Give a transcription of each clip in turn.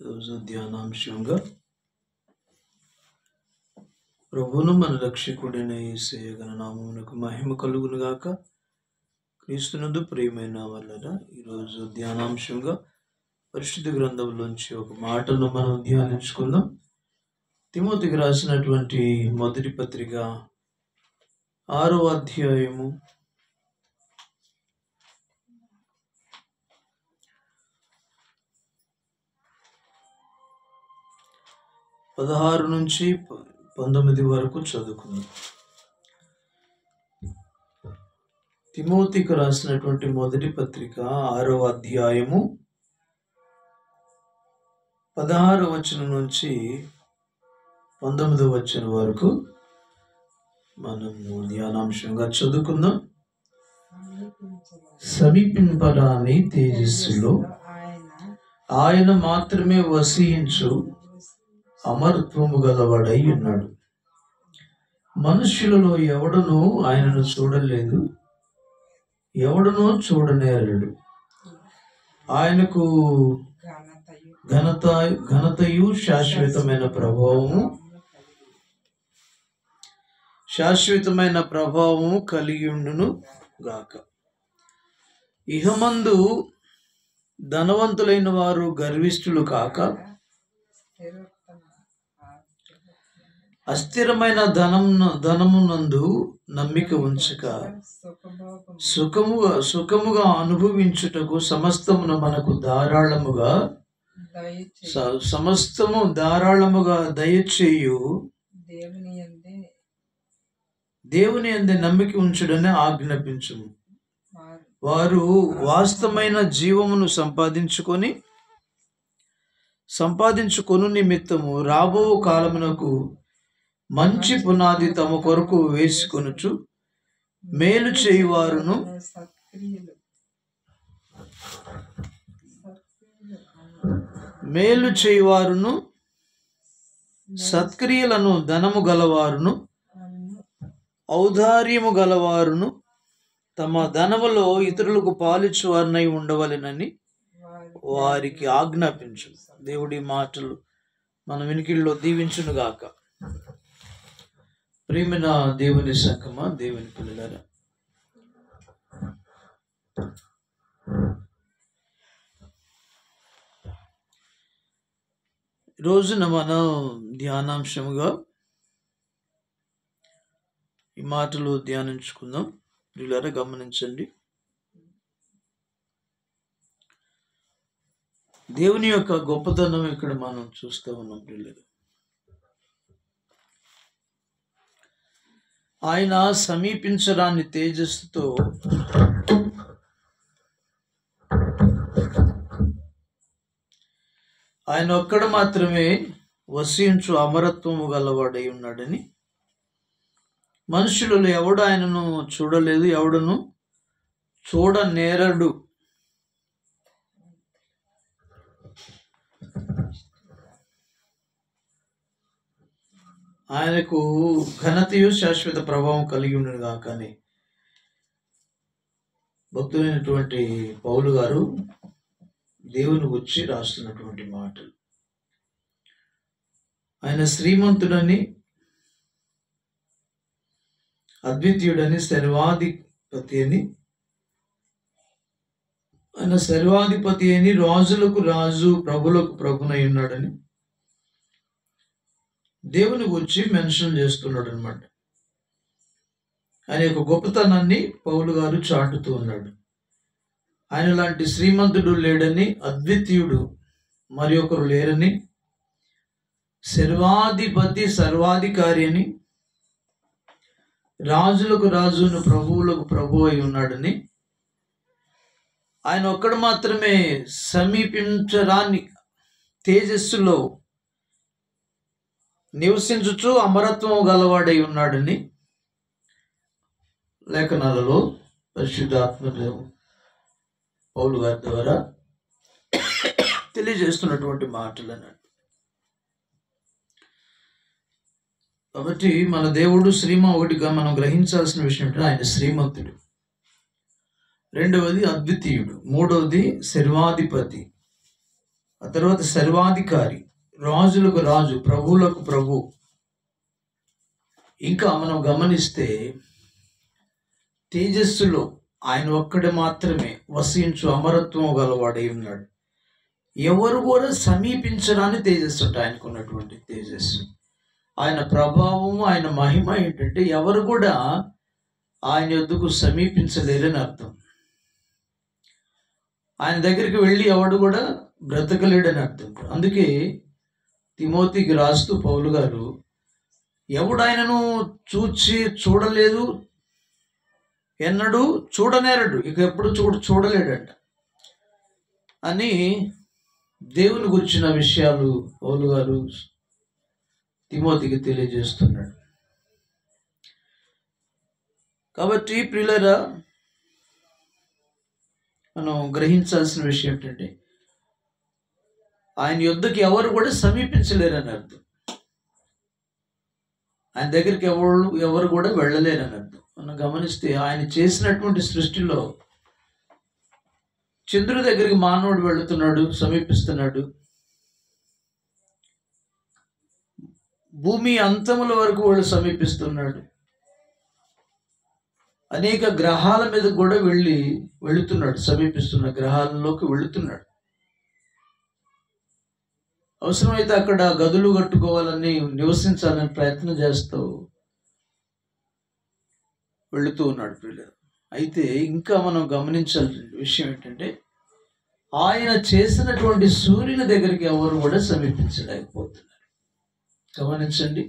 రోజు ధ్యానాంశంగా ప్రభువును మన రక్షకుడైన యేసయ్య నామమునకు మహిమ కలుగును గాక. క్రీస్తునందు ప్రియమైన వాళ్ళరా, ఈరోజు ధ్యానాంశంగా పరిశుద్ధ గ్రంథంలోంచి ఒక మాటను మనం ధ్యానించుకుందాం. తిమోతికి రాసినటువంటి మొదటి పత్రిక 6వ అధ్యాయము 16 నుంచి 19 వరకు చదువుకుందాం. తిమోతికి రాసినటువంటి మొదటి పత్రిక 6వ అధ్యాయము 16వ వచనం నుంచి 19వ వచనం వరకు మనము ధ్యానాంశంగా చదువుకుందాం. సమీపింపరాని తేజస్సులో ఆయన మాత్రమే వసించు అమరత్వము గలవాడై ఉన్నాడు. మనుష్యులలో ఎవడనూ ఆయనను చూడలేదు, చూడనేరడు. ఆయనకు ఘనతయు శాశ్వతమైన ప్రభావము కలిగి ఉండును గాక. ఇహమందు ధనవంతులైన వారు గర్విష్ఠులు కాక, అస్థిరమైన ధనమునందు నమ్మిక ఉంచక, సుఖముగా అనుభవించుటకు మనకు ధారాళముగా దయచేయు దేవుని యందే నమ్మిక ఉంచుడని ఆజ్ఞాపించుము. వారు వాస్తవమైన జీవమును సంపాదించుకొను నిమిత్తము రాబో కాలమునకు మంచి పునాది తమ కొరకు వేసుకొనుచు మేలు చేయువారును సత్క్రియలను ధనము గలవారును ఔదార్యము గలవారును తమ ధనములో ఇతరులకు పాలిచ్చువారినై ఉండవలెనని వారికి ఆజ్ఞాపించు. దేవుడి మాటలు మన వినికిడిలో దీవించునుగాక. ప్రియమైన దేవుని సంగమా, దేవుని పిల్లలారా, రోజున మనం ధ్యానాంశముగా ఈ మాటలు ధ్యానించుకుందాం. పిల్లలారా గమనించండి, దేవుని యొక్క గొప్పతనం ఇక్కడ మనం చూస్తూ ఉన్నాం. పిల్లలు, ఆయన సమీపించరాని తేజస్సుతో ఆయన ఒక్కడు మాత్రమే వసించు అమరత్వము గలవాడై ఉన్నాడని, మనుషులలో ఎవడు ఆయనను చూడలేదు, ఎవడును చూడనేరడు. ఆయనకు ఘనతయు శాశ్వత ప్రభావం కలిగి ఉండను గాక అని భక్తులైనటువంటి పౌలు గారు దేవుని గురించి రాస్తున్నటువంటి మాటలు. ఆయన శ్రీమంతుడని, అద్వితీయుడని, సర్వాధిపతి అని, రాజులకు రాజు, ప్రభులకు ప్రభునై ఉన్నాడని దేవుని గురించి మెన్షన్ చేస్తున్నాడు అనమాట. ఆయన యొక్క గొప్పతనాన్ని పౌలు గారు చాటుతూ ఉన్నాడు. ఆయన లాంటి శ్రీమంతుడు లేడని, అద్వితీయుడు మరి ఒకరు లేరని, సర్వాధికారి అని, రాజులకు రాజును, ప్రభువులకు ప్రభు అయి ఉన్నాడని, ఆయన ఒక్కడు మాత్రమే సమీపించరాని తేజస్సులో నివసించుచు అమరత్వం గలవాడై ఉన్నాడని లేఖనాలలో పరిశుద్ధాత్మ పౌలు గారి ద్వారా తెలియజేస్తున్నటువంటి మాటలు అన్నాడు. కాబట్టి మన దేవుడు ఒకటిగా మనం గ్రహించాల్సిన విషయం ఏంటంటే ఆయన శ్రీమంతుడు, రెండవది అద్వితీయుడు, మూడవది సర్వాధిపతి, ఆ తర్వాత సర్వాధికారి, రాజులకు రాజు, ప్రభువులకు ప్రభు. ఇంకా మనం గమనిస్తే తేజస్సులో ఆయన ఒక్కడే మాత్రమే వసించు అమరత్వం గలవాడై ఉన్నాడు. ఎవరు కూడా సమీపించడాన్ని తేజస్సు అంటే ఆయనకు ఉన్నటువంటి తేజస్సు, ఆయన ప్రభావము, ఆయన మహిమ ఏంటంటే ఎవరు కూడా ఆయన యొద్దకు సమీపించలేరని అర్థం. ఆయన దగ్గరికి వెళ్ళి ఎవడు కూడా బ్రతకలేడని అర్థం. అందుకే తిమోతికి రాస్తూ పౌలు గారు, ఎవడు ఆయనను చూడలేదు, ఎన్నడూ చూడనేరడు, ఇక ఎప్పుడు చూడలేడంట అని దేవుని గురించిన విషయాలు పౌలు గారు తిమోతికి తెలియజేస్తున్నాడు. కాబట్టి ప్రియులారా, మనం గ్రహించాల్సిన విషయం ఏంటంటే ఆయన యొద్దకి ఎవరు కూడా సమీపించలేరని అర్థం. ఆయన దగ్గరికి ఎవరు కూడా వెళ్ళలేరని అర్థం. మనం గమనిస్తే ఆయన చేసినటువంటి సృష్టిలో చంద్రుడి దగ్గరికి మానవుడు వెళుతున్నాడు, సమీపిస్తున్నాడు. భూమి అంతముల వరకు వాళ్ళు సమీపిస్తున్నాడు. అనేక గ్రహాల మీద కూడా వెళుతున్నాడు, సమీపిస్తున్న గ్రహాలలోకి వెళుతున్నాడు. అవసరమైతే అక్కడ గదులు కట్టుకోవాలని, నివసించాలని ప్రయత్నం చేస్తూ వెళుతూ ఉన్నాడు పిల్లలు. అయితే ఇంకా మనం గమనించాల్సిన విషయం ఏంటంటే ఆయన చేసినటువంటి సూర్యుని దగ్గరికి ఎవరు కూడా సమీపించలేకపోతున్నారు. గమనించండి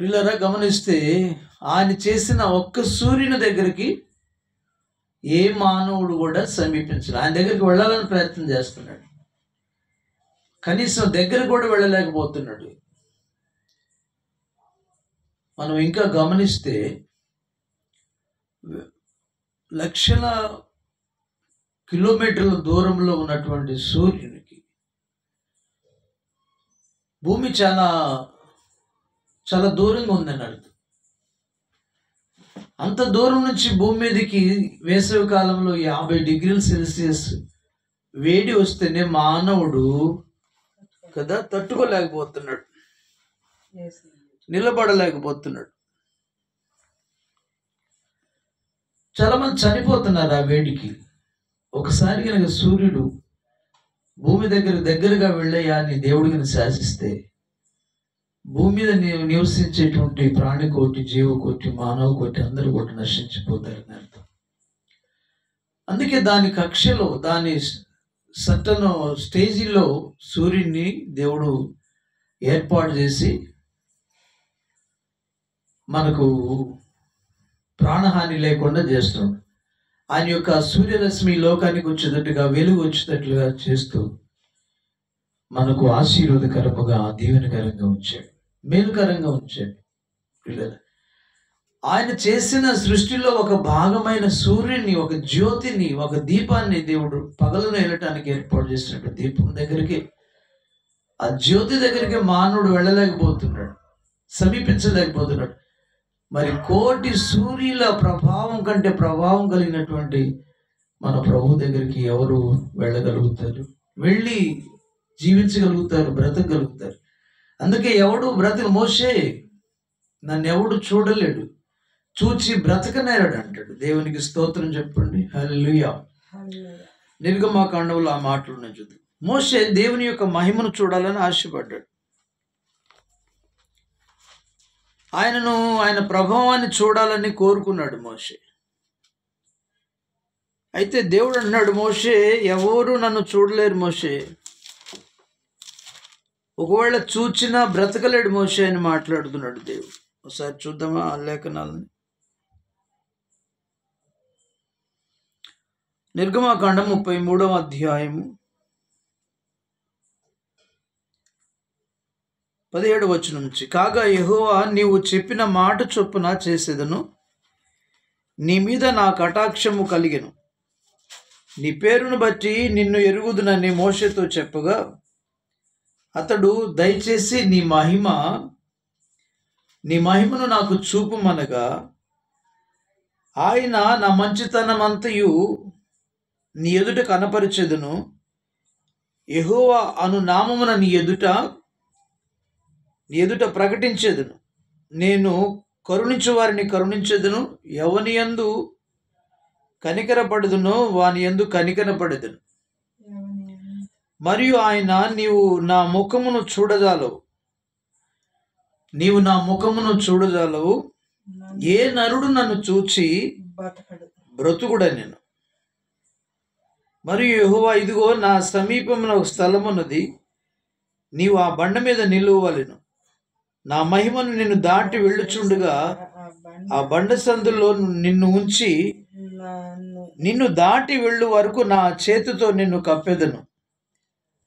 పిల్లరా, గమనిస్తే ఆయన చేసిన ఒక్క సూర్యుని దగ్గరికి ఏ మానవుడు కూడా సమీపించలేదు. ఆయన దగ్గరికి వెళ్ళాలని ప్రయత్నం చేస్తున్నాడు, కనీసం దగ్గర కూడా వెళ్ళలేకపోతున్నాడు. మనం ఇంకా గమనిస్తే లక్షల కిలోమీటర్ల దూరంలో ఉన్నటువంటి సూర్యునికి భూమి చాలా చాలా దూరంగా ఉందని అర్థం. అంత దూరం నుంచి భూమి మీదకి వేసవి కాలంలో 50 డిగ్రీల సెల్సియస్ వేడి వస్తేనే మానవుడు కదా తట్టుకోలేకపోతున్నాడు, నిలబడలేకపోతున్నాడు. చాలా మంది చనిపోతున్నారు ఆ వేడికి. ఒకసారి కనుక సూర్యుడు భూమి దగ్గరగా వెళ్ళయ్యా అని దేవుడి కనుక శాసిస్తే భూమి మీద నివసించేటువంటి ప్రాణికోటి, జీవకోటి, మానవ కోటి అందరూ కూడా నశించిపోతారని అర్థం. అందుకే దాని కక్షలో, దాని సట్టను స్టేజీలో సూర్యుడిని దేవుడు ఏర్పాటు చేసి మనకు ప్రాణహాని లేకుండా చేస్తున్నాడు. ఆయన యొక్క సూర్యరశ్మి లోకానికి వచ్చేటట్టుగా, వెలుగు వచ్చేటట్లుగా చేస్తూ మనకు ఆశీర్వాదకరముగా, దీవెనకరంగా ఉంచాడు, మేలుకరంగా ఉంచాడు. ఆయన చేసిన సృష్టిలో ఒక భాగమైన సూర్యుని, ఒక జ్యోతిని, ఒక దీపాన్ని దేవుడు పగలను వెళ్ళటానికి ఏర్పాటు చేసినట్టు దీపం దగ్గరికి, ఆ జ్యోతి దగ్గరికి మానవుడు వెళ్ళలేకపోతున్నాడు, సమీపించలేకపోతున్నాడు. మరి కోటి సూర్యుల ప్రభావం కంటే ప్రభావం కలిగినటువంటి మన ప్రభు దగ్గరికి ఎవరు వెళ్ళగలుగుతారు, వెళ్ళి జీవించగలుగుతారు, బ్రతకగలుగుతారు? అందుకే ఎవడు మోషే నన్ను ఎవడు చూడలేడు, చూచి బ్రతకనేరాడు అంటాడు. దేవునికి స్తోత్రం చెప్పండి, హల్లెలూయా. నిర్గమకాండంలో ఆ మాటలు నేను చూద్దాం. మోషే దేవుని యొక్క మహిమను చూడాలని ఆశపడ్డాడు. ఆయన ప్రభావాన్ని చూడాలని కోరుకున్నాడు మోషే. అయితే దేవుడు అన్నాడు, మోషే ఎవరు నన్ను చూడలేరు మోషే, ఒకవేళ చూచినా బ్రతకలేడు మోషే అని మాట్లాడుతున్నాడు దేవుడు. ఒకసారి చూద్దామా ఆ లేఖనాలని. నిర్గమకాండం 33వ అధ్యాయము 17వ వచనం నుంచి. కాగా యెహోవా నీవు చెప్పిన మాట చొప్పున చేసేదను, నీ మీద నా కటాక్షము కలిగెను, నీ పేరును బట్టి నిన్ను ఎరుగుదునని మోషేతో చెప్పగా అతడు దయచేసి నీ మహిమ నీ మహిమను నాకు చూపుమనగా ఆయన నా మంచితనమంతయు నీ ఎదుట కనపరిచెదను. యెహోవా అను నామమున నీ ఎదుట ప్రకటించెదను. నేను కరుణించు వారిని కరుణించెదను, ఎవని యందు కనికరపడుదునో వాని యందు కనికరపడెదను. మరియు ఆయన నీవు నా ముఖమును చూడజాలవు, ఏ నరుడు నన్ను చూచి బ్రతుకుడనెను. మరియు యెహోవా, ఇదిగో నా సమీపమున ఒక స్థలమున్నది, నీవు ఆ బండ మీద నిలువవలెను. నా మహిమను నిన్ను దాటి వెళ్ళుచుండగా ఆ బండ సందులో నిన్ను ఉంచి నిన్ను దాటి వెళ్ళు వరకు నా చేతితో నిన్ను కప్పెదను.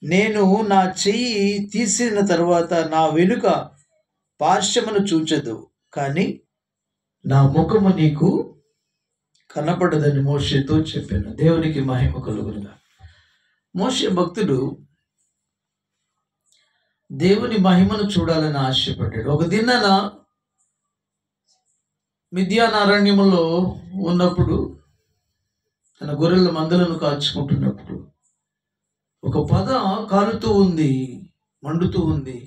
నేను నా చెయ్యి తీసిన తర్వాత నా వెనుక పార్శ్వమును చూచెదు, కానీ నా ముఖము నీకు కనపడదని మోషేతో చెప్పాను. దేవునికి మహిమ కలుగునుగా. మోషే భక్తుడు దేవుని మహిమను చూడాలని ఆశపడ్డాడు. ఒక దినాన మిద్యాన్ అరణ్యములో ఉన్నప్పుడు, తన గొర్రెల మందలను కాచుకుంటున్నప్పుడు ఒక పొద కాలుతూ ఉంది, మండుతూ ఉంది.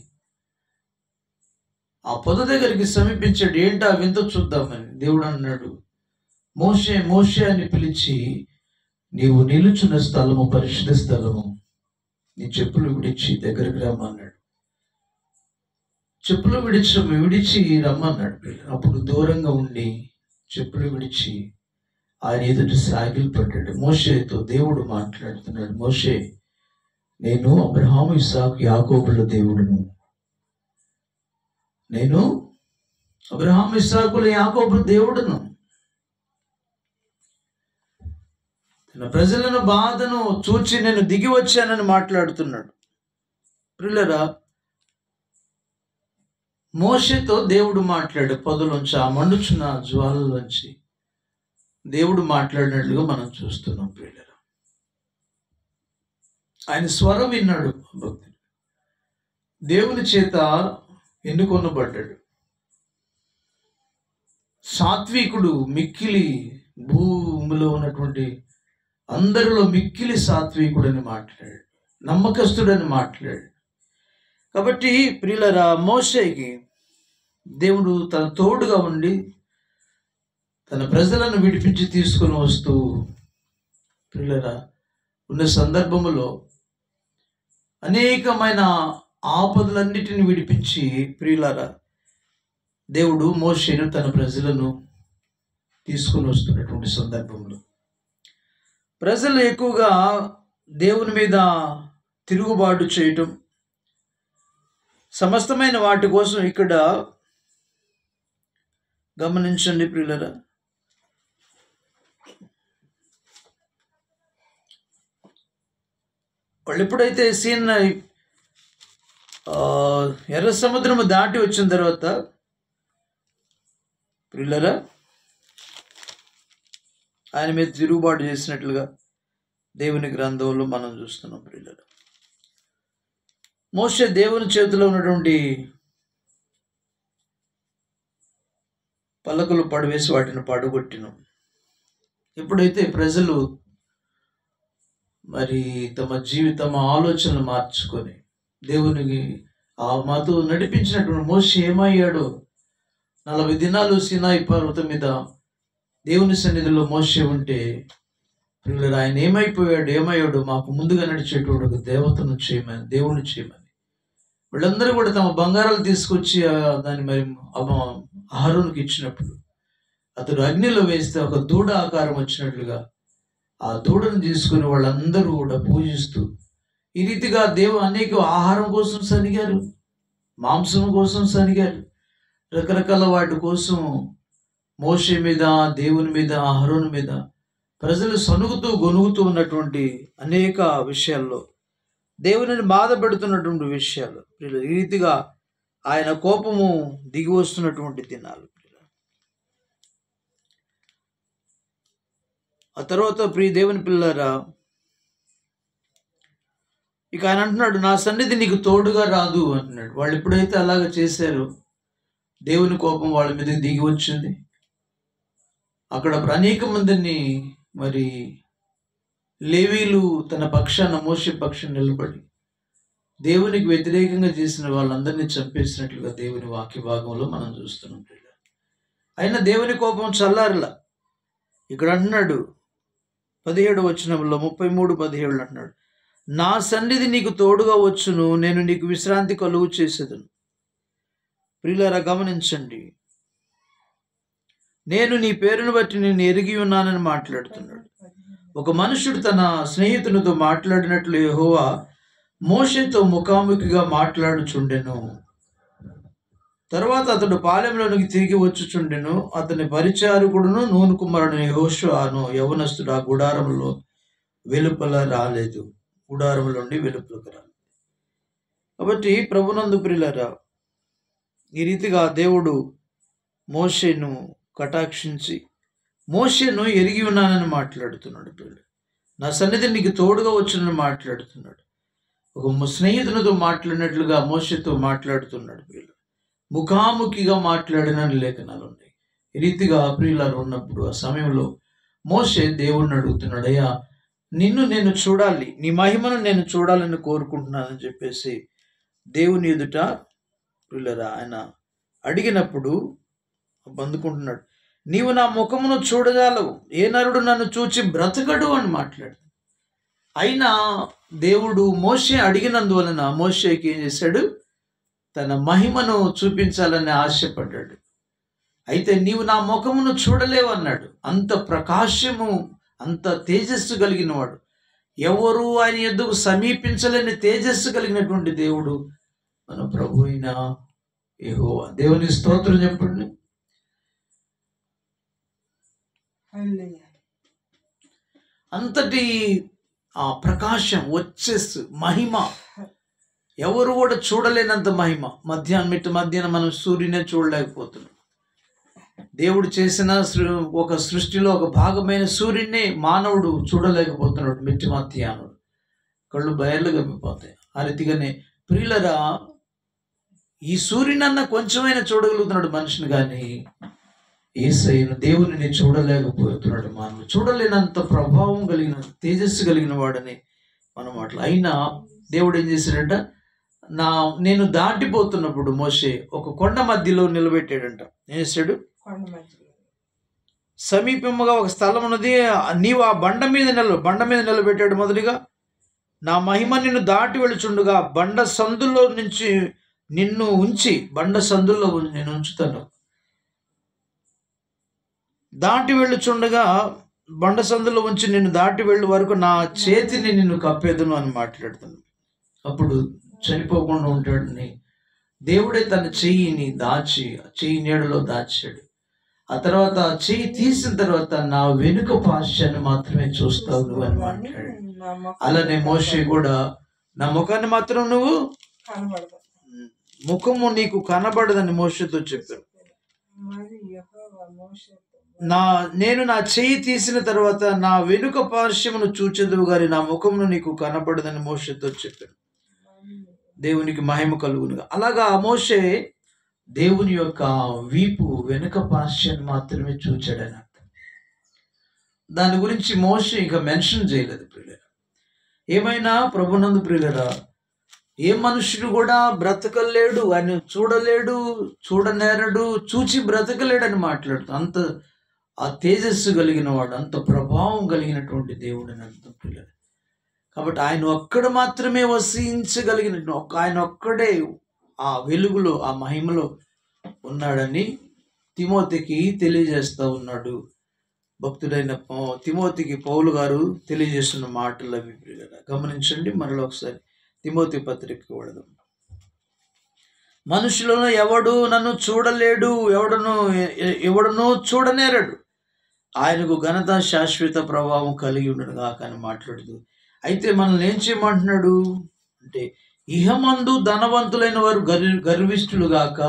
ఆ పొద దగ్గరికి సమీపించాడు. ఏంటా వింత చూద్దామని. దేవుడు అన్నాడు, మోషే మోషే అని పిలిచి, నీవు నిలుచున్న స్థలము పరిశుద్ధ స్థలము, నీ చెప్పులు విడిచి దగ్గరికి రమ్మన్నాడు. చెప్పులు విడిచి రమ్మన్నాడు. అప్పుడు దూరంగా ఉండి చెప్పులు విడిచి ఆయన ఎదుటి సాగిలపడ్డాడు. మోషేతో దేవుడు మాట్లాడుతున్నాడు, మోషే, నేను అబ్రహాము, ఇస్సాకు, యాకోబుల దేవుడును. నేను అబ్రహాము, ఇస్సాకుల, యాకోబుల దేవుడును. తన ప్రజలను బాధను చూచి నేను దిగి వచ్చానని మాట్లాడుతున్నాడు. ప్రియులారా, మోషేతో దేవుడు మాట్లాడు పొదలోంచి, ఆ మండుచున్న జ్వాలలోంచి దేవుడు మాట్లాడినట్లుగా మనం చూస్తున్నాం. ప్రియులారా, ఆయన స్వరం విన్నాడు భక్తుడు. దేవుని చేత ఎన్నుకొనబడ్డాడు. సాత్వికుడు, మిక్కిలి భూమిలో ఉన్నటువంటి అందరిలో మిక్కిలి సాత్వికుడని మాట్లాడాడు, నమ్మకస్తుడని మాట్లాడాడు. కాబట్టి ప్రియులారా, మోషేకి దేవుడు తన తోడుగా ఉండి తన ప్రజలను విడిపించి తీసుకుని వస్తూ ప్రియులారా ఉన్న సందర్భములో అనేకమైన ఆపదలన్నిటిని విడిపించి ప్రియులారా దేవుడు మోషేను తన ప్రజలను తీసుకుని వస్తున్నటువంటి సందర్భంలో ప్రజలు ఎక్కువగా దేవుని మీద తిరుగుబాటు చేయటం, సమస్తమైన వాటి కోసం ఇక్కడ గమనించండి ప్రియులారా. వాళ్ళు ఎప్పుడైతే ఎర్ర సముద్రము దాటి వచ్చిన తర్వాత ప్రియులారా ఆయన మీద తిరుగుబాటు చేసినట్లుగా దేవుని గ్రంథంలో మనం చూస్తున్నాం. ప్రియులారా, మోషే దేవుని చేతిలో ఉన్నటువంటి పలకలు పడవేసి వాటిని పడగొట్టినాం. ఎప్పుడైతే ప్రజలు మరి తమ ఆలోచనలు మార్చుకొని దేవునికి ఆ మాతో నడిపించినటువంటి మోషే ఏమయ్యాడో, 40 దినాలు సీనాయి పర్వతం మీద దేవుని సన్నిధిలో మోషే ఉంటే పిల్లలు ఆయన ఏమయ్యాడు మాకు ముందుగా నడిచేటోడు ఒక దేవతను చేయమని, దేవుని చేయమని వీళ్ళందరూ కూడా తమ బంగారాలు తీసుకొచ్చి దాన్ని మరి అహరోనుకి ఇచ్చినప్పుడు అతడు అగ్నిలో వేస్తే ఒక దూడ ఆకారం వచ్చినట్లుగా ఆ దూడను తీసుకుని వాళ్ళందరూ కూడా పూజిస్తూ ఈ రీతిగా అనేక ఆహారం కోసం సనిగారు, మాంసం కోసం సనిగారు, రకరకాల వాటి కోసం మోషే మీద, దేవుని మీద, అహరోను మీద ప్రజలు సనుగుతూ గొనుగుతూ ఉన్నటువంటి అనేక విషయాల్లో దేవునిని బాధ పెడుతున్నటువంటి విషయాలు ఈ రీతిగా ఆయన కోపము దిగి వస్తున్నటువంటి దినాలు. ఆ తర్వాత దేవుని పిల్లరా ఇక ఆయన అంటున్నాడు, నా సన్నిధి నీకు తోడుగా రాదు అంటున్నాడు. వాళ్ళు ఎప్పుడైతే అలాగ చేశారో దేవుని కోపం వాళ్ళ మీదకి దిగి వచ్చింది. అక్కడ అనేక మందిని మరి లేవీలు తన పక్షాన, మోషే పక్షాన నిలబడి దేవునికి వ్యతిరేకంగా చేసిన వాళ్ళందరినీ చంపేసినట్లుగా దేవుని వాక్య భాగంలో మనం చూస్తున్నాం. అయినా దేవుని కోపం చల్లారలా. ఇక్కడ అంటున్నాడు 17వ వచనంలో 33:17 అంటున్నాడు, నా సన్నిధి నీకు తోడుగా వచ్చును, నేను నీకు విశ్రాంతి కలుగు చేసేదను. ప్రియులారా గమనించండి, నేను నీ పేరును బట్టి నేను ఎరిగి ఉన్నానని మాట్లాడుతున్నాడు. ఒక మనుషుడు తన స్నేహితునితో మాట్లాడినట్లు యెహోవా మోషేతో ముఖాముఖిగా మాట్లాడుచుండెను. తర్వాత అతడు పాలెంలోనికి తిరిగి వచ్చుచుండెను. అతని పరిచారకుడును నూను కుమారుడు యెహోషువను యవనస్తుడు ఆ గుడారంలో వెలుపల రాలేదు. గుడారంలో నుండి వెలుపలకు రాలేదు. కాబట్టి ప్రభునందు ప్రియులారా, ఈ రీతిగా దేవుడు మోషేను కటాక్షించి మోషేను ఎరిగి ఉన్నానని మాట్లాడుతున్నాడు. పిల్లలు, నా సన్నిధి నీకు తోడుగా వచ్చునని మాట్లాడుతున్నాడు. ఒక స్నేహితునితో మాట్లాడినట్లుగా మోషేతో మాట్లాడుతున్నాడు. పిల్లలు, ముఖాముఖిగా మాట్లాడినని లేఖనాలు ఉన్నాయి. ఈ రీతిగా ప్రియులారు ఉన్నప్పుడు ఆ సమయంలో మోషే దేవుణ్ణి అడుగుతున్నాడు, అయ్యా నిన్ను నేను చూడాలి, నీ మహిమను నేను చూడాలని కోరుకుంటున్నానని చెప్పేసి దేవుని ఎదుట ప్రియులారా ఆయన అడిగినప్పుడు అందుకుంటున్నాడు. నీవు నా ముఖమును చూడగలవు, ఏ నరుడు నన్ను చూచి బ్రతకడు అని మాట్లాడు. అయినా దేవుడు మోషే అడిగినందువలన మోషేకి ఏం చేశాడు, తన మహిమను చూపించాలని ఆశపడ్డాడు. అయితే నీవు నా ముఖమును చూడలేవు అన్నాడు. అంత ప్రకాశము, అంత తేజస్సు కలిగిన వాడు, ఎవరు ఆయన ఎద్దుకు సమీపించలేని తేజస్సు కలిగినటువంటి దేవుడు మన ప్రభు అయిన యెహోవా. దేవుని స్తోత్రం చెప్పండి. అంతటి ఆ ప్రకాశం, వచ్చేసి మహిమ, ఎవరు కూడా చూడలేనంత మహిమ. మధ్యాహ్నం మనం సూర్యునే చూడలేకపోతున్నాం. దేవుడు చేసిన ఒక సృష్టిలో ఒక భాగమైన సూర్యుడిని మానవుడు చూడలేకపోతున్నాడు. మధ్యాహ్నం కళ్ళు బయర్లు గమ్మిపోతాయి. ఆ రీతిగానే ప్రియులరా, ఈ సూర్యునన్న కొంచెమైనా చూడగలుగుతున్నాడు మనిషిని, కానీ యేసయ్యను దేవుని చూడలేకపోతున్నాడు. మానవుడు చూడలేనంత ప్రభావం కలిగిన, తేజస్సు కలిగిన వాడని మనం అట్లా. అయినా దేవుడు ఏం చేశాడంట, నేను దాటిపోతున్నప్పుడు మోషే ఒక కొండ మధ్యలో నిలబెట్టాడంట. ఏం చేశాడు, సమీపముగా ఒక స్థలం ఉన్నది, నీవు ఆ బండ మీద నిలబెట్టాడు. మొదటిగా నా మహిమ నిన్ను దాటి వెళుచుండగా బండ సందుల్లో నుంచి నిన్ను ఉంచి, బండ సందుల్లో నేను ఉంచుతాను. దాటి వెళ్ళుచుండగా బండ సందులో ఉంచి నిన్ను దాటి వెళ్ళు వరకు నా చేతిని నిన్ను కప్పేదును అని మాట్లాడుతాను. అప్పుడు చనిపోకుండా ఉంటాడని దేవుడే తన చెయ్యిని దాచి, చెయ్యి నీడలో దాచాడు. ఆ తర్వాత చెయ్యి తీసిన తర్వాత నా వెనుక పార్శ్వాన్ని మాత్రమే చూస్తావు నువ్వు అని మాట్లాడాడు. అలానే మోషే కూడా నా ముఖాన్ని మాత్రం నువ్వు, ముఖము నీకు కనబడదని మోషేతో చెప్పాను. నేను నా చెయ్యి తీసిన తర్వాత నా వెనుక పార్శ్వమును చూచెదవు గాని నా ముఖమును నీకు కనబడదని మోషేతో చెప్పాను. దేవునికి మహిమ కలుగునుగా. అలాగా మోషే దేవుని యొక్క వీపు, వెనుక పార్శ్వాన్ని మాత్రమే చూచాడని అర్థం. దాని గురించి మోషే ఇంకా మెన్షన్ చేయలేదు. ప్రియులరా, ఏమైనా ప్రభునందు ప్రియులరా, ఏ మనుషుడు కూడా బ్రతకలేడు, ఆయన చూడలేడు, చూడనేరడు, చూచి బ్రతకలేడని మాట్లాడుతూ, అంత ఆ తేజస్సు కలిగిన వాడు, అంత ప్రభావం కలిగినటువంటి దేవుడు అని అర్థం పిల్లలు. కాబట్టి ఆయన ఒక్కడు మాత్రమే వసించగలిగినట్టు, ఆయన ఒక్కడే ఆ వెలుగులో, ఆ మహిమలో ఉన్నాడని తిమోతికి తెలియజేస్తూ ఉన్నాడు. భక్తుడైన తిమోతికి పౌలు గారు తెలియజేస్తున్న మాటలు అవి పిల్లలు గమనించండి. మరలా ఒకసారి తిమోతి పత్రిక వెళదాం. మనుషులను ఎవడు నన్ను చూడలేడు, ఎవడనూ చూడనేరడు, ఆయనకు ఘనత శాశ్వత ప్రభావం కలిగి ఉండడు కాక అని మాట్లాడుతూ, అయితే మనల్ని ఏం చేయమంటున్నాడు అంటే, ఇహమందు ధనవంతులైన వారు గర్విష్ఠులు గాక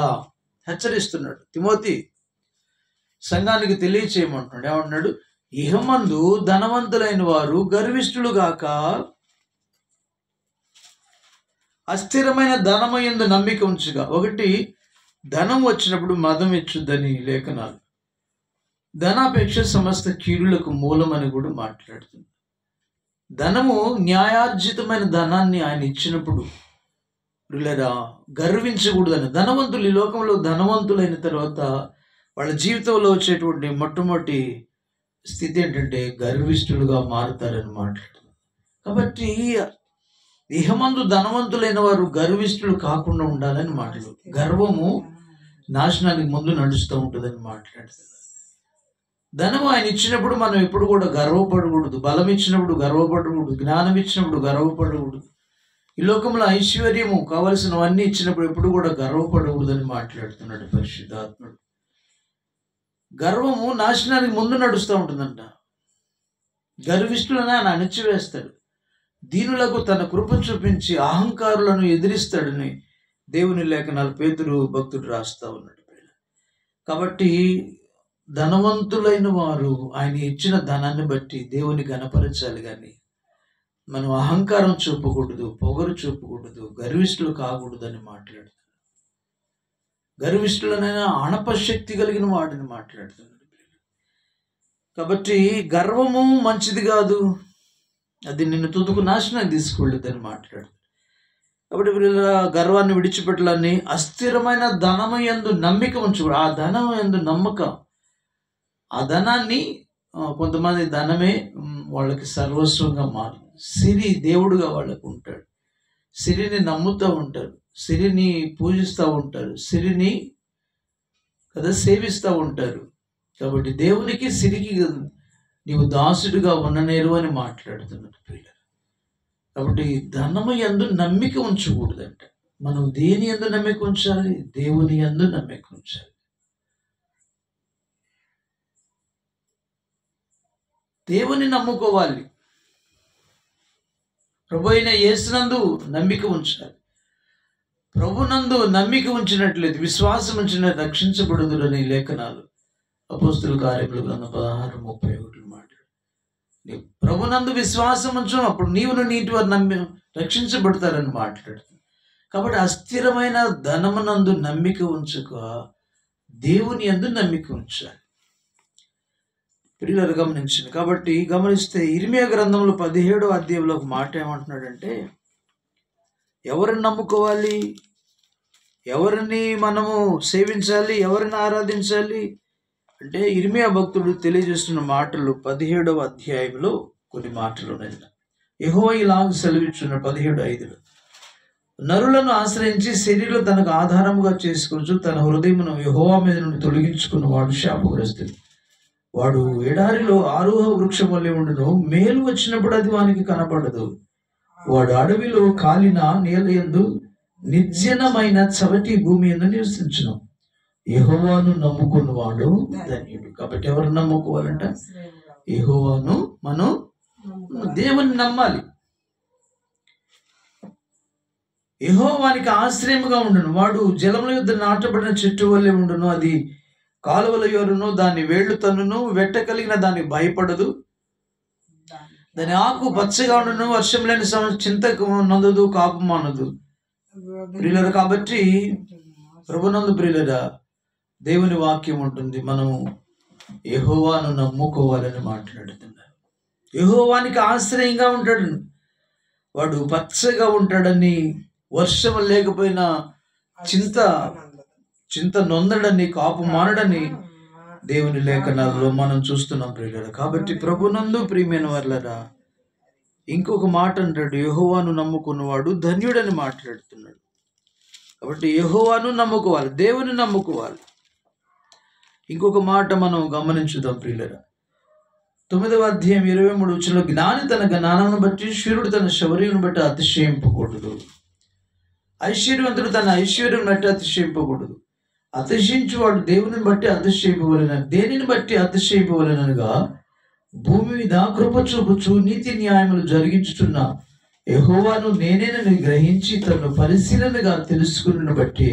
హెచ్చరిస్తున్నాడు. తిమోతి సంఘానికి తెలియచేయమంటున్నాడు. ఏమంటున్నాడు, ఇహమందు ధనవంతులైన వారు గర్విష్ఠులు గాక, అస్థిరమైన ధనము యందు నమ్మిక ఉంచుగా. ఒకటి ధనం వచ్చినప్పుడు మదం ఇచ్చుద్దని లేఖనాలు. ధనాపేక్ష సమస్త కీడులకు మూలమని కూడా మాట్లాడుతుంది. ధనము న్యాయార్జితమైన ధనాన్ని ఆయన ఇచ్చినప్పుడు లేదా గర్వించకూడదని. ధనవంతులు ఈ లోకంలో ధనవంతులైన తర్వాత వాళ్ళ జీవితంలో వచ్చేటువంటి మొట్టమొదటి స్థితి ఏంటంటే గర్విష్ఠులుగా మారుతారని మాట్లాడుతుంది. కాబట్టి ఇహమందు ధనవంతులైన వారు గర్విష్ఠులు కాకుండా ఉండాలని మాటలు. గర్వము నాశనానికి ముందు నడుస్తూ ఉంటుందని మాట్లాడుతుంది. ధనం ఆయన ఇచ్చినప్పుడు మనం ఎప్పుడు కూడా గర్వపడకూడదు. బలం ఇచ్చినప్పుడు గర్వపడకూడదు. జ్ఞానం ఇచ్చినప్పుడు గర్వపడకూడదు. ఈ లోకంలో ఐశ్వర్యము కావలసినవన్నీ ఇచ్చినప్పుడు ఎప్పుడు కూడా గర్వపడకూడదని మాట్లాడుతున్నాడు పరిశుద్ధాత్ముడు. గర్వము నాశనానికి ముందు నడుస్తూ ఉంటుందంట. గర్విష్ఠులను ఆయన అణిచివేస్తాడు. దీనులకు తన కృప చూపించి అహంకారులను ఎదిరిస్తాడని దేవుని లేఖనాలు పేతురు భక్తుడు రాస్తా ఉన్నాడు. కాబట్టి ధనవంతులైన వారు ఆయన ఇచ్చిన ధనాన్ని బట్టి దేవుని గణపరచాలి, కానీ మనం అహంకారం చూపకూడదు, పొగరు చూపకూడదు, గర్విష్ఠులు కాకూడదు అని మాట్లాడుతున్నాడు. గర్విష్ఠులనైనా ఆణపశక్తి కలిగిన వాడిని మాట్లాడుతున్నాడు. కాబట్టి గర్వము మంచిది కాదు, అది నిన్ను తుదుకు నాశనం తీసుకెళ్ళదని మాట్లాడు. కాబట్టి గర్వాన్ని విడిచిపెట్టాలని అస్థిరమైన ధనము యందు నమ్మిక ఉంచు. ఆ ధనం యందు నమ్మకం, ఆ ధనాన్ని కొంతమంది ధనమే వాళ్ళకి సర్వస్వంగా మారు. సిరి దేవుడుగా వాళ్ళకు ఉంటాడు. సిరిని నమ్ముతూ ఉంటారు, సిరిని పూజిస్తూ ఉంటారు, సిరిని కదా సేవిస్తూ ఉంటారు. కాబట్టి దేవునికి సిరికి నీవు దాసుడిగా ఉండనేరు అని మాట్లాడుతున్నారు పిల్లలు. కాబట్టి ధనము యందు నమ్మిక ఉంచకూడదంట. మనం దేని యందు నమ్మిక ఉంచాలి? దేవుని యందు నమ్మిక ఉంచాలి. దేవుని నమ్ముకోవాలి. ప్రభు అయిన యేసునందు నమ్మిక ఉంచాలి. ప్రభునందు నమ్మిక ఉంచినట్లయితే, విశ్వాసం ఉంచిన రక్షించబడుదురని లేఖనాలు అపోస్తుల కార్యములు గ్రంథం 16:31 మాట్లాడు. నీ ప్రభునందు విశ్వాసం ఉంచు, అప్పుడు నీవు నీటి వారు నమ్మి రక్షించబడతారని మాట్లాడుతుంది. కాబట్టి అస్థిరమైన ధనమునందు నమ్మిక ఉంచక దేవుని యందు నమ్మిక ఉంచాలి. పిల్లలు గమనించింది. కాబట్టి గమనిస్తే ఇర్మియా గ్రంథంలో 17వ అధ్యాయంలో ఒక మాట ఏమంటున్నాడంటే, ఎవరిని నమ్ముకోవాలి, ఎవరిని మనము సేవించాలి, ఎవరిని ఆరాధించాలి అంటే ఇర్మియా భక్తుడు తెలియజేస్తున్న మాటలు 17వ అధ్యాయంలో కొన్ని మాటలు ఉన్నాయి. యెహోవా ఇలాగ సెలవిచ్చున్న 17:5, నరులను ఆశ్రయించి శరీరం తనకు ఆధారముగా చేసుకొచ్చు తన హృదయమును యెహోవా మీద నుండి తొలగించుకున్నవాడు శాపగ్రస్తుడు. వాడు ఎడారిలో ఆరోహ వృక్షం వల్లే ఉండును, మేలు వచ్చినప్పుడు అది వానికి కనపడదు. వాడు అడవిలో కాలిన నేల యందు నిర్జనమైన చవటి భూమి యందు నివసించును. యెహోవాను నమ్ముకున్నవాడు ధన్యుడు. కాబట్టి ఎవరు నమ్ముకోవాలంట? యెహోవాను. మనం దేవుని నమ్మాలి. యెహోవానికి ఆశ్రయముగా ఉండును. వాడు జలముల యొద్ద నాటబడిన చెట్టు వల్లే ఉండును, అది కాలువల యొరును, దాని వేళ్లు తన్నును, వెట్ట కలిగిన దానికి భయపడదు. దాని ఆకు పచ్చగా ఉండును, వర్షం లేని చింతకు నొందదు, కాపు మానదు. ప్రియులరా, కాబట్టి ప్రభునందు ప్రియులరా, దేవుని వాక్యం ఉంటుంది, మనము యెహోవాను నమ్ముకోవాలని మాట్లాడుతున్నారు. యెహోవానికి ఆశ్రయంగా ఉంటాడు. వాడు పచ్చగా ఉంటాడని, వర్షం లేకపోయినా చింత నొందడని, కాపు మానడని దేవుని లేఖనాల్లో మనం చూస్తున్నాం ప్రియులరా. కాబట్టి ప్రభునందు ప్రియమైన వాళ్ళరా, ఇంకొక మాట అంటాడు, యెహోవాను నమ్ముకున్నవాడు ధన్యుడని మాట్లాడుతున్నాడు. కాబట్టి యెహోవాను నమ్ముకోవాలి, దేవుని నమ్ముకోవాలి. ఇంకొక మాట మనం గమనించుదాం ప్రియులరా. 9వ అధ్యాయం 23 జ్ఞాని తన జ్ఞానాన్ని బట్టి, శూరుడు తన శౌర్యం బట్టి అతిశయింపకూడదు. ఐశ్వర్యవంతుడు తన ఐశ్వర్యం బట్టి అతిశయింపకూడదు. అతిశయించువాడు దేవుని బట్టి అతిశయింపవలెను. దేనిని బట్టి అతిశయింపవలెనగా, భూమి మీద కృప చూపుచు నీతి న్యాయములు జరిగించుచున్న యెహోవాను నేనేనని గ్రహించి తను పరిశీలనగా తెలుసుకుని బట్టి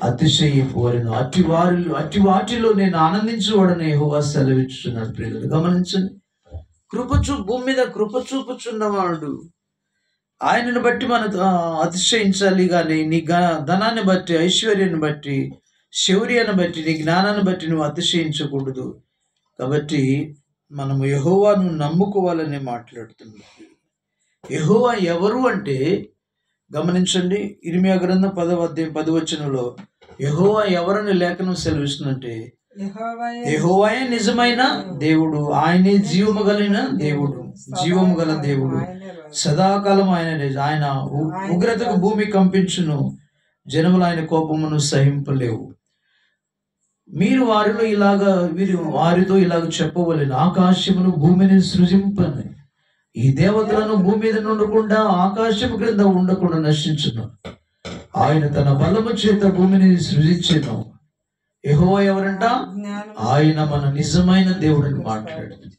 అతిశయింపవలెను. అట్టి వాటిలో నేను ఆనందించువాడని యెహోవా సెలవిచ్చుచున్నాడు. ప్రియులు గమనించండి, భూమి మీద కృప చూపుచున్నవాడు, ఆయనను బట్టి మనం అతిశయించాలి. కానీ నీ ధనాన్ని బట్టి, ఐశ్వర్యాన్ని బట్టి శౌర్యాన్ని బట్టి, నీ జ్ఞానాన్ని బట్టి నువ్వు అతిశయించకూడదు. కాబట్టి మనము యెహోవాను నమ్ముకోవాలని మాట్లాడుతున్నాం. యెహోవా ఎవరు అంటే గమనించండి, ఇర్మియా గ్రంథం 10వ అధ్యాయం 10వ వచనంలో యెహోవా ఎవరని లేఖనం సెలవిస్తుందంటే, యెహోవాయే నిజమైన దేవుడు, ఆయనే జీవము కలిగిన దేవుడు, జీవము గల దేవుడు, సదాకాలం ఆయననే. ఆయన ఉగ్రతకు భూమి కంపించును, జనములు ఆయన కోపమును సహింపలేవు. మీరు వారితో ఇలాగ చెప్పవలెను, ఆకాశమును భూమిని సృజింపని, ఈ దేవతలను భూమి మీద ఉండకుండా ఆకాశము క్రింద ఉండకుండా నశించును. ఆయన తన బలము చేత భూమిని సృజించెను. యెహోవా ఎవరంట? ఆయన మన నిజమైన దేవుడని మాట్లాడుతుంది.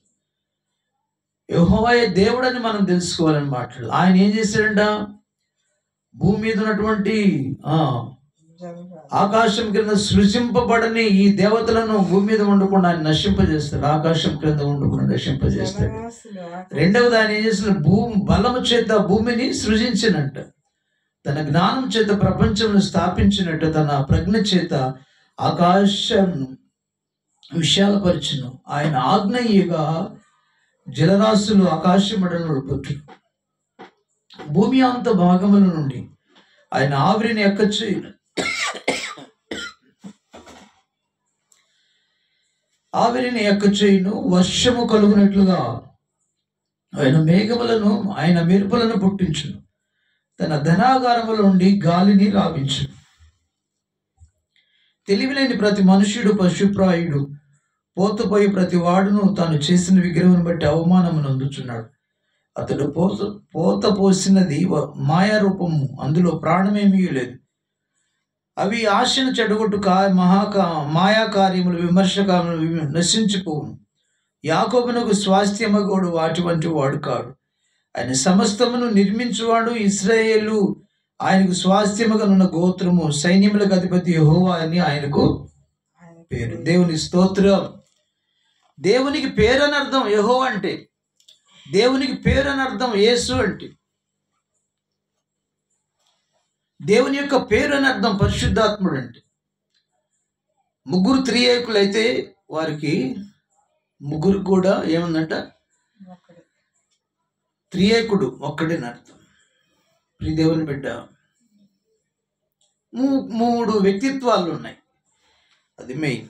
యెహోవాయే దేవుడని మనం తెలుసుకోవాలని మాట్లాడు. ఆయన ఏం చేశాడంట? భూమి మీద ఉన్నటువంటి ఆకాశం క్రింద సృజింపబడని ఈ దేవతలను భూమి మీద ఉండకుండా ఆయన నశింపజేస్తాడు. ఆకాశం క్రింద ఉండకుండా నశింపజేస్తాడు. రెండవది, ఆయన ఏం చేసిన? బలము చేత భూమిని సృజించినట్ట, తన జ్ఞానం చేత ప్రపంచంను స్థాపించినట్టు, తన ప్రజ్ఞ చేత ఆకాశం విశాలపరిచును. ఆయన ఆజ్ఞయ్యగా జలరాశులు ఆకాశ మండలంలో పుట్టు, భూమి అంత భాగముల నుండి ఆయన ఆవిరిని ఎక్కచేయును. ఆవిరిని ఎక్కచేయును, వర్షము కలుగునట్లుగా ఆయన మేఘములను, ఆయన మెరుపులను పుట్టించును, తన ధనాగారముల నుండి గాలిని రావించును. తెలివిలేని ప్రతి మనుష్యుడు పశుప్రాయుడు, పోతపోయి ప్రతి వాడును తాను చేసిన విగ్రహం బట్టి అవమానమును అందుచున్నాడు. అతడు పోత పోసినది మాయారూపము, అందులో ప్రాణమేమీ లేదు. అవి ఆశను చెడగొట్టు మాయా కార్యములు, విమర్శకాములు నశించిపోవును. యాకోబునకు స్వాస్థ్యమగోడు వాటి వంటి వాడు కాడు. ఆయన సమస్తమును నిర్మించువాడు. ఇశ్రాయేలు ఆయనకు స్వాస్థ్యముగా ఉన్న గోత్రము, సైన్యములకు అధిపతి యెహోవా అని ఆయనకు పేరు. దేవుని స్తోత్రం. దేవునికి పేరు అని అర్థం యెహోవా అంటే. దేవునికి పేరు అని అర్థం యేసు అంటే. దేవుని యొక్క పేరు అని అర్థం పరిశుద్ధాత్ముడు అంటే. ముగ్గురు త్రియేకులు అయితే వారికి ముగ్గురు కూడా ఏముందంట? త్రియేకుడు ఒక్కడని అర్థం. దేవుని బిడ్డ, మూడు వ్యక్తిత్వాలు ఉన్నాయి. అది మెయిన్.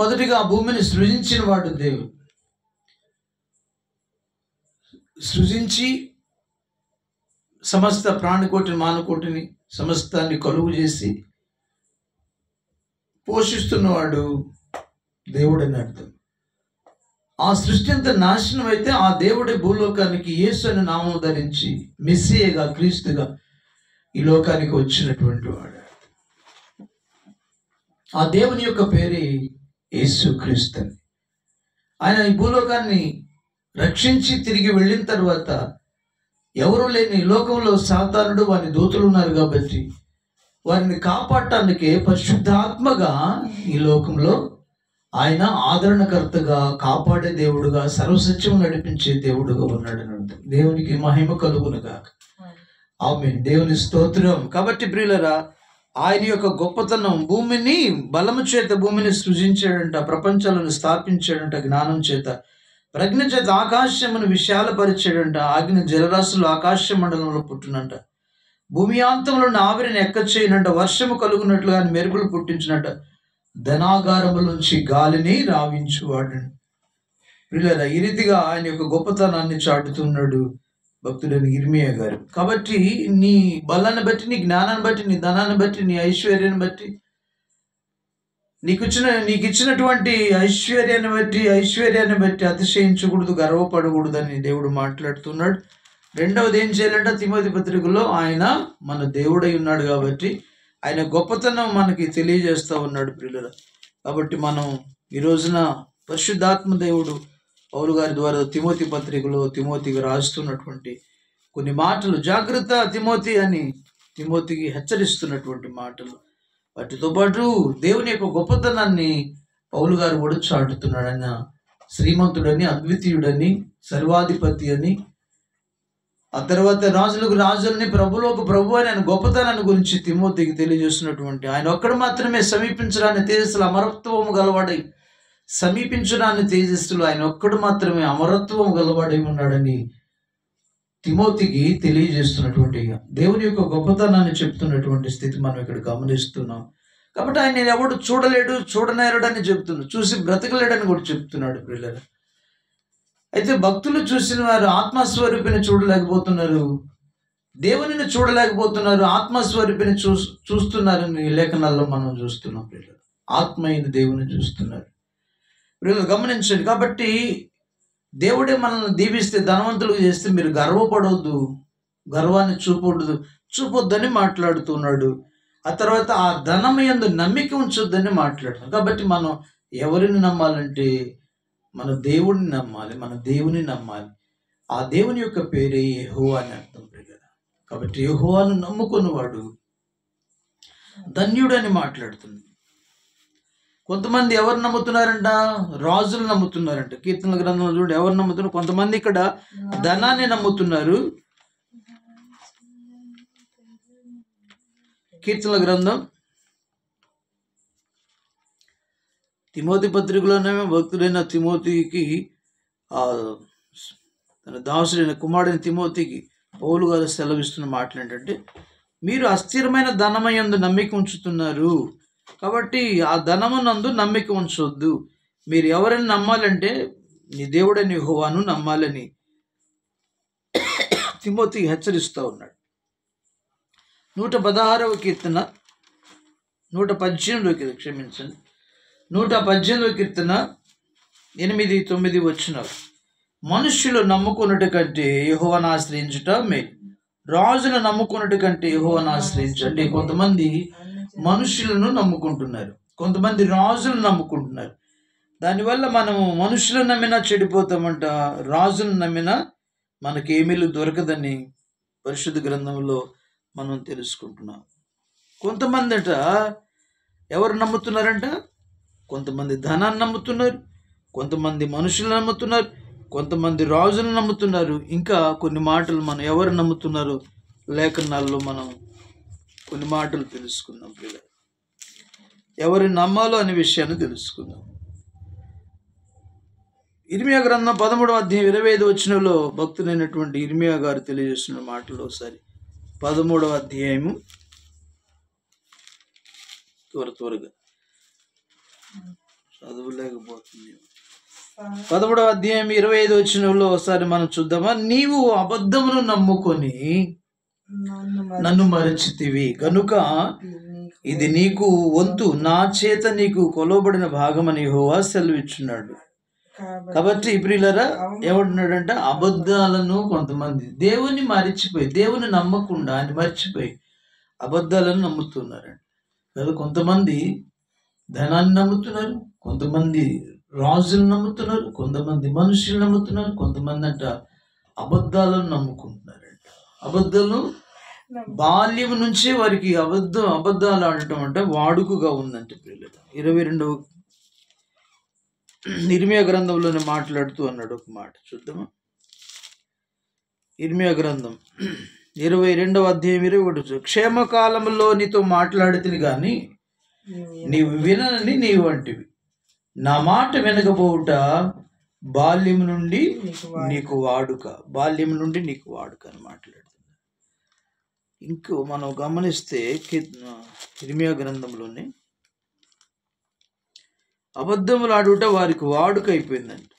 మొదటిగా భూమిని సృజించిన వాడు దేవుడు. సృజించి సమస్త ప్రాణికోటిని, మానకోటిని, సమస్తాన్ని కలుగు చేసి పోషిస్తున్నవాడు దేవుడు అని అర్థం. ఆ సృష్టి అంతా నాశనం అయితే ఆ దేవుడే భూలోకానికి యేసు అనే నామం ధరించి మెస్సియగా, క్రీస్తుగా ఈ లోకానికి వచ్చినటువంటి వాడు. ఆ దేవుని యొక్క పేరే యేసు క్రీస్తు. ఆయన ఈ భూలోకాన్ని రక్షించి తిరిగి వెళ్ళిన తర్వాత ఎవరు లేని లోకంలో సాతానుడు, వారి దూతలు ఉన్నారు కాబట్టి వారిని కాపాడటానికే పరిశుద్ధాత్మగా ఈ లోకంలో ఆయన ఆదరణకర్తగా, కాపాడే దేవుడుగా, సర్వసత్యం నడిపించే దేవుడుగా ఉన్నాడు అని అర్థం. దేవునికి మహిమ కలుగునుగా. ఆమేన్. దేవుని స్తోత్రం. కాబట్టి ప్రియులరా, ఆయన యొక్క గొప్పతనం, భూమిని బలము చేత భూమిని సృజించాడంట, ప్రపంచాలను స్థాపించాడంట, జ్ఞానం చేత ప్రజ్ఞ చేత ఆకాశమును విశాలపరిచాడంట, ఆజ్ఞ జలరాశులు ఆకాశ మండలంలో పుట్టినంట, భూమి అంతంలో ఆవిరిని ఎక్కచేయనంట, వర్షము కలుగునట్లుగా మెరుపులు పుట్టించినట్ట, ధనాగారముల నుంచి గాలిని రావించువాడు. ప్రియులారా, ఈ రీతిగా ఆయన యొక్క గొప్పతనాన్ని చాటుతున్నాడు భక్తుడైన ఇర్మియా గారు. కాబట్టి నీ బలాన్ని బట్టి, నీ జ్ఞానాన్ని బట్టి, నీ ధనాన్ని బట్టి, నీ ఐశ్వర్యాన్ని బట్టి, నీకు ఇచ్చినటువంటి ఐశ్వర్యాన్ని బట్టి అతిశయించకూడదు, గర్వపడకూడదు అని దేవుడు మాట్లాడుతున్నాడు. రెండవది ఏం చేయాలంట? తిమోతి పత్రికలో ఆయన మన దేవుడై ఉన్నాడు కాబట్టి ఆయన గొప్పతనం మనకి తెలియజేస్తూ ఉన్నాడు ప్రియులారా. కాబట్టి మనం ఈ రోజున పరిశుద్ధాత్మ దేవుడు పౌలు గారి ద్వారా తిమోతి పత్రికలో తిమోతికి రాస్తున్నటువంటి కొన్ని మాటలు, జాగ్రత్త తిమోతి అని తిమోతికి హెచ్చరిస్తున్నటువంటి మాటలు, వాటితో పాటు దేవుని యొక్క గొప్పతనాన్ని పౌలు గారు కూడా చాటుతున్నాడు. ఆయన శ్రీమంతుడని, అద్వితీయుడని, సర్వాధిపతి అని, ఆ తర్వాత రాజులకు రాజుల్ని, ప్రభువులకు ప్రభు అని ఆయన గొప్పతనాన్ని గురించి తిమోతికి తెలియజేస్తున్నటువంటి ఆయన ఒక్కడు మాత్రమే సమీపించడాన్ని తేజస్సులు అమరత్వము గలవాడై, సమీపించడాన్ని తేజస్సులు ఆయన ఒక్కడు మాత్రమే అమరత్వం గలవాడై ఉన్నాడని తిమోతికి తెలియజేస్తున్నటువంటి దేవుని యొక్క గొప్పతనాన్ని చెప్తున్నటువంటి స్థితి మనం ఇక్కడ గమనిస్తున్నాం. కాబట్టి ఆయన ఎవడు చూడలేడు, చూడనేరడని చెప్తున్నాడు, చూసి బ్రతకలేడని కూడా చెప్తున్నాడు పిల్లలు. అయితే భక్తులు చూసిన వారు ఆత్మస్వరూపిని చూడలేకపోతున్నారు, దేవునిని చూడలేకపోతున్నారు, ఆత్మస్వరూపిని చూస్తున్నారని లేఖనాల్లో మనం చూస్తున్నాం పిల్లలు. ఆత్మ అయిన దేవుని చూస్తున్నారు పిల్లలు, గమనించండి. కాబట్టి దేవుడే మనల్ని దీవిస్తే, ధనవంతులకు చేస్తే మీరు గర్వపడవద్దు, గర్వాన్ని చూపొద్దని మాట్లాడుతున్నాడు. ఆ తర్వాత ఆ ధనం యందు నమ్మిక ఉంచొద్దని మాట్లాడుతున్నాడు. కాబట్టి మనం ఎవరిని నమ్మాలంటే మన దేవుడిని నమ్మాలి, మన దేవుని నమ్మాలి. ఆ దేవుని యొక్క పేరే యెహోవా అని అర్థం కదా. కాబట్టి యెహోవాను నమ్ముకున్నవాడు ధన్యుడు అని మాట్లాడుతుంది. కొంతమంది ఎవరు నమ్ముతున్నారంట? రాజులు నమ్ముతున్నారంట. కీర్తనల గ్రంథంలో చూడండి ఎవరు నమ్ముతున్నారు. కొంతమంది ఇక్కడ ధనాన్ని నమ్ముతున్నారు. కీర్తనల గ్రంథం తిమోతి పత్రికలోనే భక్తుడైన తిమోతికి, తన దాసుడైన కుమారుడైన తిమోతికి పౌలు గారు సెలవిస్తున్న మాటలు ఏంటంటే, మీరు అస్థిరమైన ధనమయందు నమ్మిక ఉంచుతున్నారు, కాబట్టి ఆ ధనమునందు నమ్మిక ఉంచవద్దు. మీరు ఎవరిని నమ్మాలంటే నీ దేవుడైన యెహోవాను నమ్మాలని తిమోతికి హెచ్చరిస్తూ ఉన్నాడు. 116వ కీర్తన 118 క్షమించండి 118వ కీర్తన 8, 9 వచనాలు. మనుష్యులు నమ్ముకున్నట్టు కంటే యెహోవాను ఆశ్రయించుట మేలు, రాజులు నమ్ముకున్నట్టు కంటే యెహోవాను ఆశ్రయించండి. కొంతమంది మనుషులను నమ్ముకుంటున్నారు, కొంతమంది రాజులను నమ్ముకుంటున్నారు. దానివల్ల మనము మనుషులను నమ్మినా చెడిపోతామంట, రాజులను నమ్మినా మనకేమీలు దొరకదని పరిశుద్ధ గ్రంథంలో మనం తెలుసుకుంటున్నాం. కొంతమంది అట ఎవరు నమ్ముతున్నారంట? కొంతమంది ధనాన్ని నమ్ముతున్నారు, కొంతమంది మనుషులను నమ్ముతున్నారు, కొంతమంది రాజులను నమ్ముతున్నారు. ఇంకా కొన్ని మాటలు మనం ఎవరు నమ్ముతున్నారో లేఖనాల్లో మనం కొన్ని మాటలు తెలుసుకుందాం పిల్లలు. ఎవరిని నమ్మాలో అనే విషయాన్ని తెలుసుకుందాం. ఇర్మియా గ్రంథం 13వ అధ్యాయం 25 వచనంలో భక్తుడైనటువంటి ఇర్మియా గారు తెలియజేస్తున్న మాటలు ఒకసారి 13వ అధ్యాయము త్వరగా చదవలేకపోతుంది. 13వ అధ్యాయం 25 వచనంలో ఒకసారి మనం చూద్దామా. నీవు అబద్ధమును నమ్ముకొని నన్ను మరచితివి కనుక ఇది నీకు వంతు, నా చేత నీకు కొలవబడిన భాగమని యెహోవా సెలవిచ్చున్నాడు. కాబట్టి ప్రియులారా ఏమంటున్నాడంటే, అబద్ధాలను కొంతమంది దేవుని మరిచిపోయి, దేవుని నమ్మకుండా ఆయన మర్చిపోయి అబద్ధాలను నమ్ముతున్నారండి. కదా, కొంతమంది ధనాన్ని నమ్ముతున్నారు, కొంతమంది రాజులు నమ్ముతున్నారు, కొంతమంది మనుషులు నమ్ముతున్నారు, కొంతమంది అంట అబద్ధాలను నమ్ముకుంటున్నారంట. అబద్ధాలు బాల్యం నుంచే వారికి అబద్ధాలు ఆడటం అంటే వాడుకగా ఉందంటే పిల్లలు. 22వ ఇర్మియా గ్రంథంలోనే మాట్లాడుతూ అన్నాడు ఒక మాట చూద్దామా. ఇర్మియా గ్రంథం 22వ అధ్యాయం 21. క్షేమకాలంలో నీతో మాట్లాడితిని గాని నీవు వినని నీవు వంటివి, నా మాట వినకపోవుట బాల్యం నుండి నీకు వాడుక, బాల్యం నుండి నీకు వాడుక అని మాట్లాడుతుంది. ఇంకో మనం గమనిస్తే ఇర్మియా గ్రంథంలోనే అబద్ధములు ఆడుట వారికి వాడుక అయిపోయిందండి.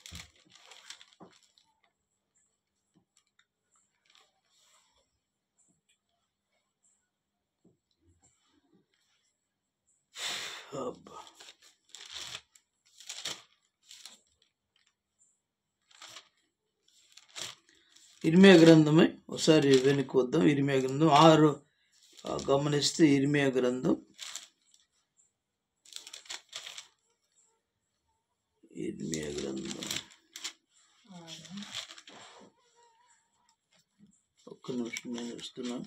ఇర్మియా గ్రంథమే ఒకసారి వెనక్కి వద్దాం. ఇర్మియా గ్రంథం 6 గమనిస్తే ఇర్మియా గ్రంథం ఒక్క నిమిషం నేను వస్తున్నాను.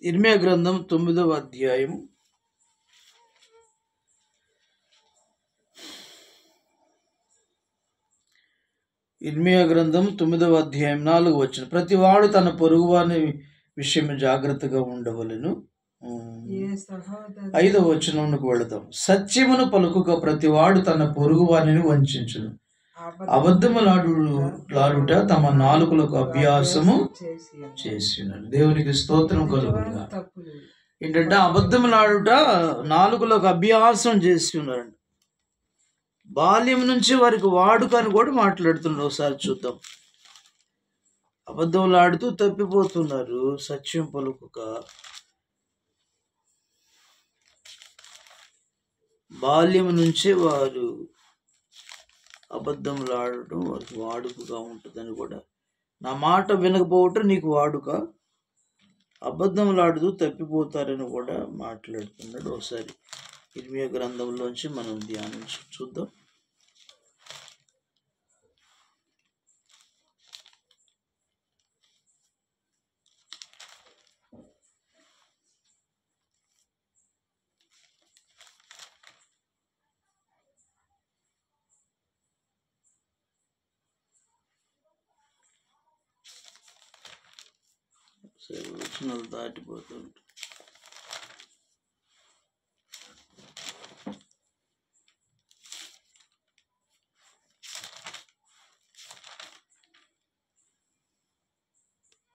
ఇర్మియా గ్రంథం 9వ అధ్యాయం ఇర్మియా గ్రంథం 9వ అధ్యాయం 4వ వచనం. ప్రతివాడు తన పొరుగువాని విషయం జాగ్రత్తగా ఉండవలెను. 5వ వచనంకు వెళదాం. సత్యమును పలుకుక ప్రతివాడు తన పొరుగువానిని వంచును. అబద్ధములాడుట తమ నాలుకలకు అభ్యాసము చేసినారు. దేవునికి స్తోత్రం కలుగునుగా. ఏంటంటే అబద్ధములాడుట నాలుకలకు అభ్యాసం చేసి ఉన్నారండి. బాల్యం నుంచి వారికి వాడుక అని కూడా మాట్లాడుతున్నారు. ఒకసారి చూద్దాం. అబద్ధములాడుతూ తప్పిపోతున్నారు, సత్యం పలుకుక. బాల్యం నుంచే వారు అబద్ధములాడటం వారికి వాడుకగా ఉంటుందని కూడా. నా మాట వినకపోవటం నీకు వాడుక, అబద్ధములాడుతూ తప్పిపోతారని కూడా మాట్లాడుతున్నాడు. ఒకసారి ఇర్మియా గ్రంథంలోంచి మనం ధ్యానించి చూద్దాం. వచనాలు దాటిపోతుంటాయి.